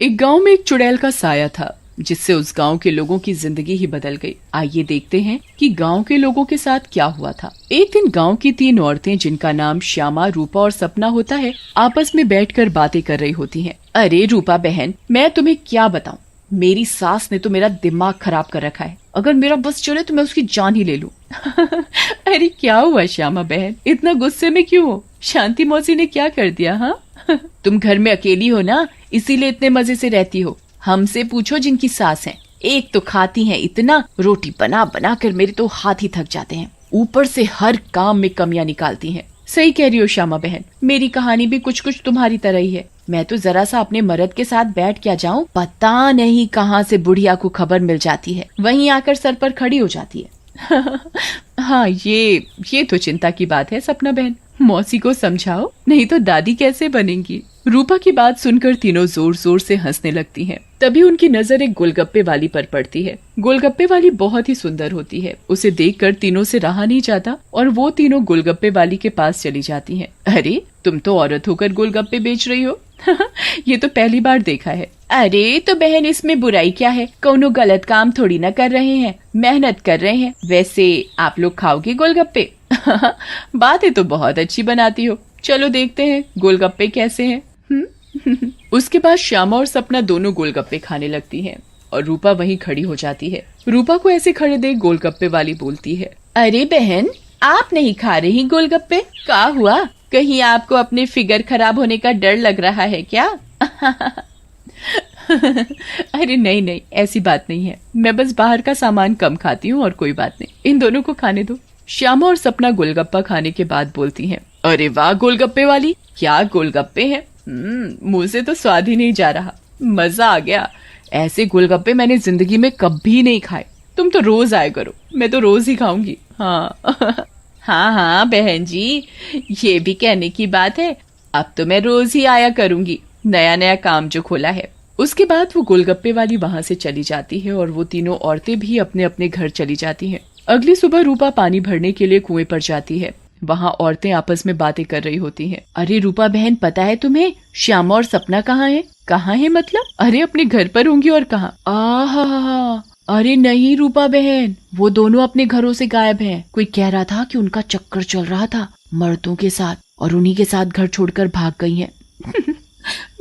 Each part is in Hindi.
एक गांव में एक चुड़ैल का साया था जिससे उस गांव के लोगों की जिंदगी ही बदल गई। आइए देखते हैं कि गांव के लोगों के साथ क्या हुआ था। एक दिन गांव की 3 औरतें, जिनका नाम श्यामा, रूपा और सपना होता है, आपस में बैठकर बातें कर रही होती हैं। अरे रूपा बहन, मैं तुम्हें क्या बताऊं, मेरी सास ने तो मेरा दिमाग खराब कर रखा है। अगर मेरा बस चले तो मैं उसकी जान ही ले लूं। अरे क्या हुआ श्यामा बहन, इतना गुस्से में क्यों हो? शांति मौसी ने क्या कर दिया? हाँ तुम घर में अकेली हो ना, इसीलिए इतने मजे से रहती हो। हमसे पूछो जिनकी सास है, एक तो खाती हैं इतना, रोटी बना बना कर मेरे तो हाथ ही थक जाते हैं, ऊपर से हर काम में कमियां निकालती हैं। सही कह रही हो श्यामा बहन, मेरी कहानी भी कुछ कुछ तुम्हारी तरह ही है। मैं तो जरा सा अपने मर्द के साथ बैठ क्या जाऊं, पता नहीं कहां से बुढ़िया को खबर मिल जाती है, वहीं आकर सर पर खड़ी हो जाती है। हाँ ये तो चिंता की बात है सपना बहन, मौसी को समझाओ, नहीं तो दादी कैसे बनेंगी। रूपा की बात सुनकर तीनों जोर जोर से हंसने लगती हैं। तभी उनकी नजर एक गोलगप्पे वाली पर पड़ती है। गोलगप्पे वाली बहुत ही सुंदर होती है, उसे देखकर तीनों से रहा नहीं जाता और वो तीनों गोलगप्पे वाली के पास चली जाती हैं। अरे तुम तो औरत होकर गोलगप्पे बेच रही हो। ये तो पहली बार देखा है। अरे तो बहन, इसमें बुराई क्या है, कौनो गलत काम थोड़ी ना कर रहे हैं, मेहनत कर रहे हैं। वैसे आप लोग खाओगे गोलगप्पे? बातें तो बहुत अच्छी बनाती हो, चलो देखते हैं गोलगप्पे कैसे हैं। उसके बाद श्यामा और सपना दोनों गोलगप्पे खाने लगती हैं और रूपा वहीं खड़ी हो जाती है। रूपा को ऐसे खड़े देख गोलगप्पे वाली बोलती है, अरे बहन, आप नहीं खा रही गोलगप्पे? क्या हुआ, कहीं आपको अपने फिगर खराब होने का डर लग रहा है क्या? अरे नहीं नहीं, ऐसी बात नहीं है, मैं बस बाहर का सामान कम खाती हूँ और कोई बात नहीं, इन दोनों को खाने दो। श्यामा और सपना गोलगप्पा खाने के बाद बोलती हैं, अरे वाह गोलगप्पे वाली, क्या गोलगप्पे हैं, मुंह से तो स्वाद ही नहीं जा रहा, मजा आ गया। ऐसे गोलगप्पे मैंने जिंदगी में कभी नहीं खाए, तुम तो रोज आया करो, मैं तो रोज ही खाऊंगी। हाँ हाँ हाँ बहन जी, ये भी कहने की बात है, अब तो मैं रोज ही आया करूंगी, नया नया काम जो खोला है। उसके बाद वो गोलगप्पे वाली वहां से चली जाती है और वो तीनों औरतें भी अपने अपने घर चली जाती हैं। अगली सुबह रूपा पानी भरने के लिए कुएं पर जाती है। वहाँ औरतें आपस में बातें कर रही होती हैं। अरे रूपा बहन, पता है तुम्हें श्यामा और सपना कहाँ है? कहाँ है मतलब? अरे अपने घर पर होंगी और कहाँ? आहा, अरे नहीं रूपा बहन, वो दोनों अपने घरों से गायब हैं। कोई कह रहा था कि उनका चक्कर चल रहा था मर्दों के साथ और उन्हीं के साथ घर छोड़कर भाग गई हैं।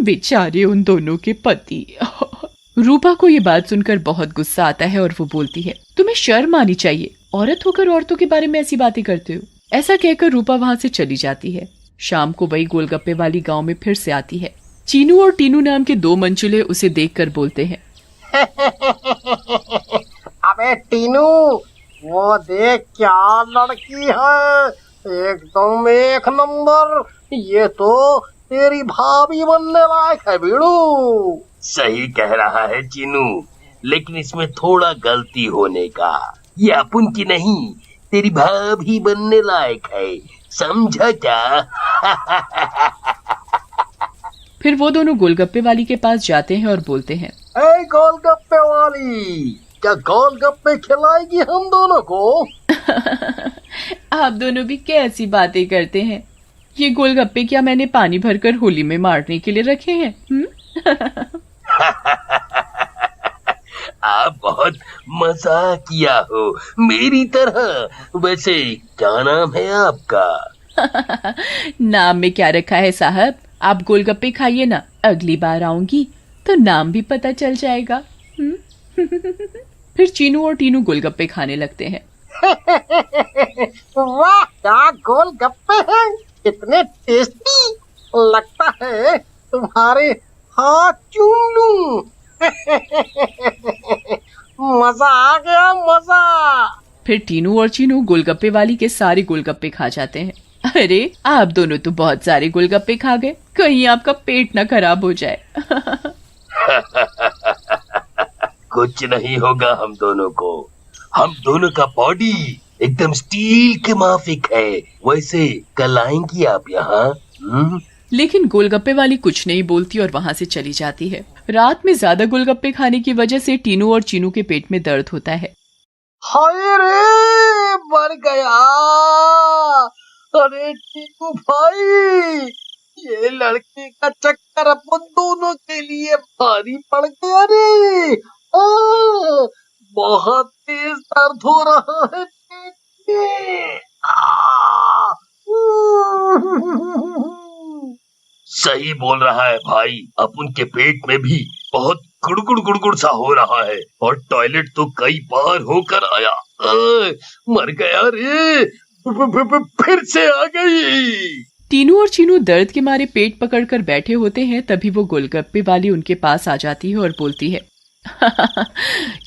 बेचारे उन दोनों के पति। रूपा को ये बात सुनकर बहुत गुस्सा आता है और वो बोलती है, तुम्हें शर्म आनी चाहिए, औरत होकर औरतों के बारे में ऐसी बातें करते हो। ऐसा कहकर रूपा वहाँ से चली जाती है। शाम को वही गोलगप्पे वाली गांव में फिर से आती है। चीनू और टीनू नाम के 2 मंचुले उसे देखकर बोलते हैं, अबे टीनू, वो देख क्या लड़की है, एकदम एक नंबर, ये तो तेरी भाभी बनने लायक है बीड़ू। सही कह रहा है चीनू, लेकिन इसमें थोड़ा गलती होने का, ये अपन की नहीं, तेरी भाभी बनने लायक है, समझा क्या? फिर वो दोनों गोलगप्पे वाली के पास जाते हैं और बोलते हैं, ए गोलगप्पे वाली, क्या गोलगप्पे खिलाएगी हम दोनों को? आप दोनों भी कैसी बातें करते हैं, ये गोलगप्पे क्या मैंने पानी भरकर होली में मारने के लिए रखे हैं? आप बहुत मजाक किया हो मेरी तरह। वैसे क्या नाम है आपका? नाम में क्या रखा है साहब, आप गोलगप्पे खाइए ना, अगली बार आऊंगी तो नाम भी पता चल जाएगा। फिर चीनू और टीनू गोलगप्पे खाने लगते हैं। वाह, क्या गोलगप्पे हैं, इतने टेस्टी, लगता है तुम्हारे हाथ चूम लूं। मजा आ गया, मजा। फिर टीनू और चीनू गोलगप्पे वाली के सारे गोलगप्पे खा जाते हैं। अरे आप दोनों तो बहुत सारे गोलगप्पे खा गए, कहीं आपका पेट ना खराब हो जाए। कुछ नहीं होगा हम दोनों को, हम दोनों का बॉडी एकदम स्टील के माफिक है। वैसे कल आएंगी आप यहाँ? लेकिन गोलगप्पे वाली कुछ नहीं बोलती और वहाँ से चली जाती है। रात में ज्यादा गोलगप्पे खाने की वजह से टीनू और चीनू के पेट में दर्द होता है। हाय रे, मर गया। अरे टीनू भाई, ये लड़के का चक्कर अपन दोनों के लिए भारी पड़ गया रे। बहुत तेज दर्द हो रहा है पेट में। सही बोल रहा है भाई, अपन के पेट में भी बहुत गुड़गुड़ गुड़गुड़ सा हो रहा है और टॉयलेट तो कई बार होकर आया। मर गया रे, फिर से आ गई। टीनू और चीनू दर्द के मारे पेट पकड़कर बैठे होते हैं। तभी वो गोलगप्पे वाली उनके पास आ जाती है और बोलती है,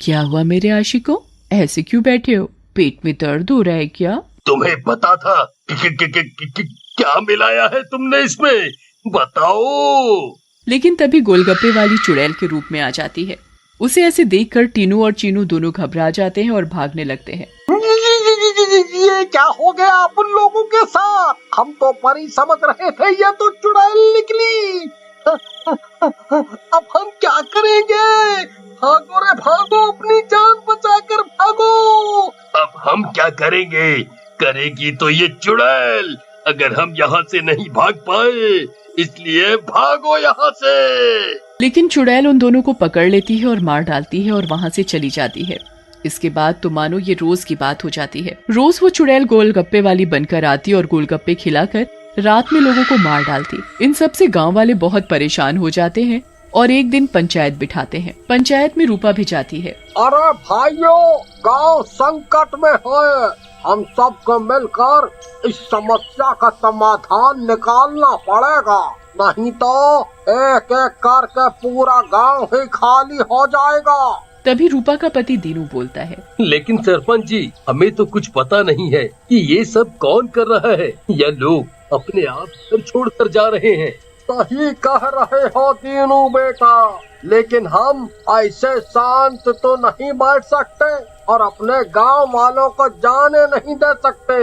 क्या हुआ मेरे आशिकों, ऐसे क्यों बैठे हो, पेट में दर्द हो रहा है क्या? तुम्हें पता था क्या मिलाया है तुमने इसमें, बताओ। लेकिन तभी गोलगप्पे वाली चुड़ैल के रूप में आ जाती है। उसे ऐसे देखकर टीनू और चीनू दोनों घबरा जाते हैं और भागने लगते हैं। ये क्या हो गया अपन लोगों के साथ? हम तो परी समझ रहे थे, ये तो चुड़ैल निकली। अब हम क्या करेंगे? भागो रे भागो, अपनी जान बचाकर भागो। अब हम क्या करेंगे? करेगी तो ये चुड़ैल, अगर हम यहाँ से नहीं भाग पाए, इसलिए भागो यहाँ से। लेकिन चुड़ैल उन दोनों को पकड़ लेती है और मार डालती है और वहाँ से चली जाती है। इसके बाद तो मानो ये रोज की बात हो जाती है। रोज वो चुड़ैल गोलगप्पे वाली बनकर आती और गोलगप्पे खिलाकर रात में लोगों को मार डालती। इन सब से गांव वाले बहुत परेशान हो जाते हैं और एक दिन पंचायत बिठाते हैं। पंचायत में रूपा भी जाती है। अरे भाइयों, गांव संकट में है, हम सबको मिलकर इस समस्या का समाधान निकालना पड़ेगा, नहीं तो एक एक करके पूरा गांव ही खाली हो जाएगा। तभी रूपा का पति दीनू बोलता है, लेकिन सरपंच जी, हमें तो कुछ पता नहीं है कि ये सब कौन कर रहा है, या लोग अपने आप घर छोड़कर जा रहे हैं। सही कह रहे हो दीनू बेटा, लेकिन हम ऐसे शांत तो नहीं बैठ सकते और अपने गांव वालों को जाने नहीं दे सकते।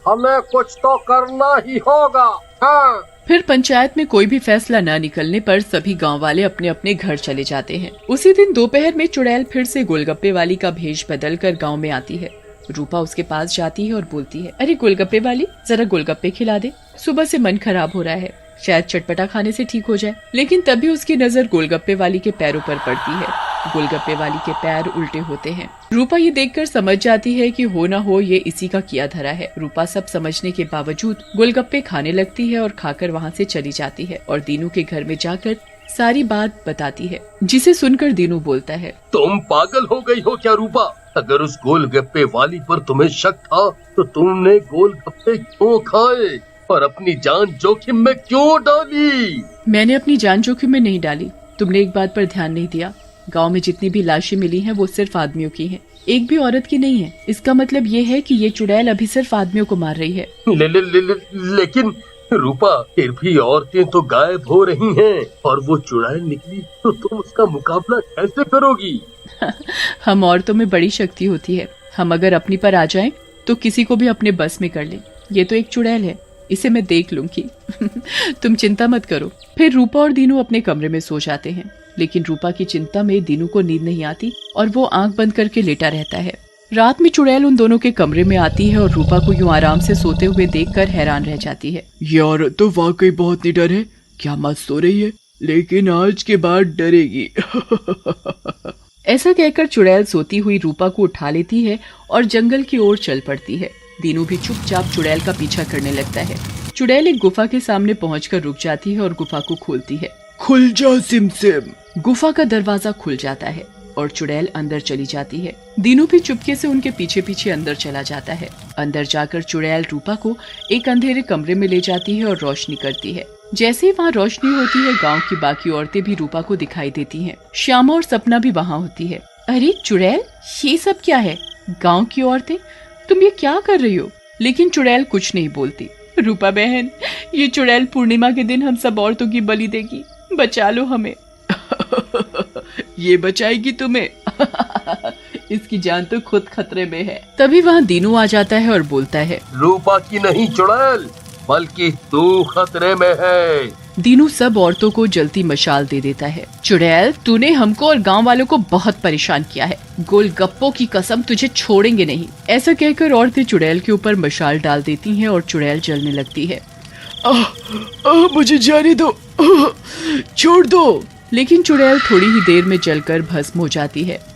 हमें कुछ तो करना ही होगा। हाँ। फिर पंचायत में कोई भी फैसला न निकलने पर सभी गांव वाले अपने अपने घर चले जाते हैं। उसी दिन दोपहर में चुड़ैल फिर से गोलगप्पे वाली का भेष बदलकर गांव में आती है। रूपा उसके पास जाती है और बोलती है, अरे गोलगप्पे वाली, जरा गोलगप्पे खिला दे, सुबह से मन खराब हो रहा है, शायद चटपटा खाने से ठीक हो जाए। लेकिन तभी उसकी नजर गोलगप्पे वाली के पैरों पर पड़ती है। गोलगप्पे वाली के पैर उल्टे होते हैं। रूपा ये देखकर समझ जाती है कि हो न हो ये इसी का किया धरा है। रूपा सब समझने के बावजूद गोलगप्पे खाने लगती है और खाकर वहाँ से चली जाती है और दीनू के घर में जाकर सारी बात बताती है, जिसे सुनकर दीनू बोलता है, तुम पागल हो गई हो क्या रूपा? अगर उस गोलगप्पे वाली पर तुम्हें शक था तो तुमने गोलगप्पे क्यों खाए और अपनी जान जोखिम में क्यों डाली? मैंने अपनी जान जोखिम में नहीं डाली, तुमने एक बात पर ध्यान नहीं दिया। गांव में जितनी भी लाशें मिली हैं वो सिर्फ आदमियों की हैं, एक भी औरत की नहीं है। इसका मतलब ये है कि ये चुड़ैल अभी सिर्फ आदमियों को मार रही है। लेकिन रूपा, फिर भी औरतें तो गायब हो रही हैं और वो चुड़ैल निकली तो तुम उसका मुकाबला कैसे करोगी? हम औरतों में बड़ी शक्ति होती है, हम अगर अपनी पर आ जाएं तो किसी को भी अपने बस में कर लें। ये तो एक चुड़ैल है, इसे मैं देख लूंगी। तुम चिंता मत करो। फिर रूपा और दीनू अपने कमरे में सो जाते हैं, लेकिन रूपा की चिंता में दीनू को नींद नहीं आती और वो आंख बंद करके लेटा रहता है। रात में चुड़ैल उन दोनों के कमरे में आती है और रूपा को यूं आराम से सोते हुए देखकर हैरान रह जाती है। ये औरत तो वाकई बहुत निडर है, क्या मत सो रही है, लेकिन आज के बाद डरेगी। ऐसा कहकर चुड़ैल सोती हुई रूपा को उठा लेती है और जंगल की ओर चल पड़ती है। दीनू भी चुपचाप चुड़ैल का पीछा करने लगता है। चुड़ैल एक गुफा के सामने पहुंचकर रुक जाती है और गुफा को खोलती है। खुल जा सिमसिम। गुफा का दरवाजा खुल जाता है और चुड़ैल अंदर चली जाती है। दीनू भी चुपके से उनके पीछे पीछे अंदर चला जाता है। अंदर जाकर चुड़ैल रूपा को एक अंधेरे कमरे में ले जाती है और रोशनी करती है। जैसे ही वहाँ रोशनी होती है, गांव की बाकी औरतें भी रूपा को दिखाई देती हैं। श्यामा और सपना भी वहाँ होती है। अरे चुड़ैल, ये सब क्या है? गाँव की औरतें, तुम ये क्या कर रही हो? लेकिन चुड़ैल कुछ नहीं बोलती। रूपा बहन, ये चुड़ैल पूर्णिमा के दिन हम सब औरतों की बलि देगी, बचा लो हमें। ये बचाएगी तुम्हें। इसकी जान तो खुद खतरे में है। तभी वहाँ दीनू आ जाता है और बोलता है, रूपा की नहीं चुड़ैल, बल्कि तू खतरे में है। दीनू सब औरतों को जलती मशाल दे देता है। चुड़ैल, तूने हमको और गांव वालों को बहुत परेशान किया है, गोलगप्पों की कसम तुझे छोड़ेंगे नहीं। ऐसा कहकर औरतें चुड़ैल के ऊपर मशाल डाल देती हैं और चुड़ैल जलने लगती है। मुझे जाने दो, छोड़ दो। लेकिन चुड़ैल थोड़ी ही देर में जलकर भस्म हो जाती है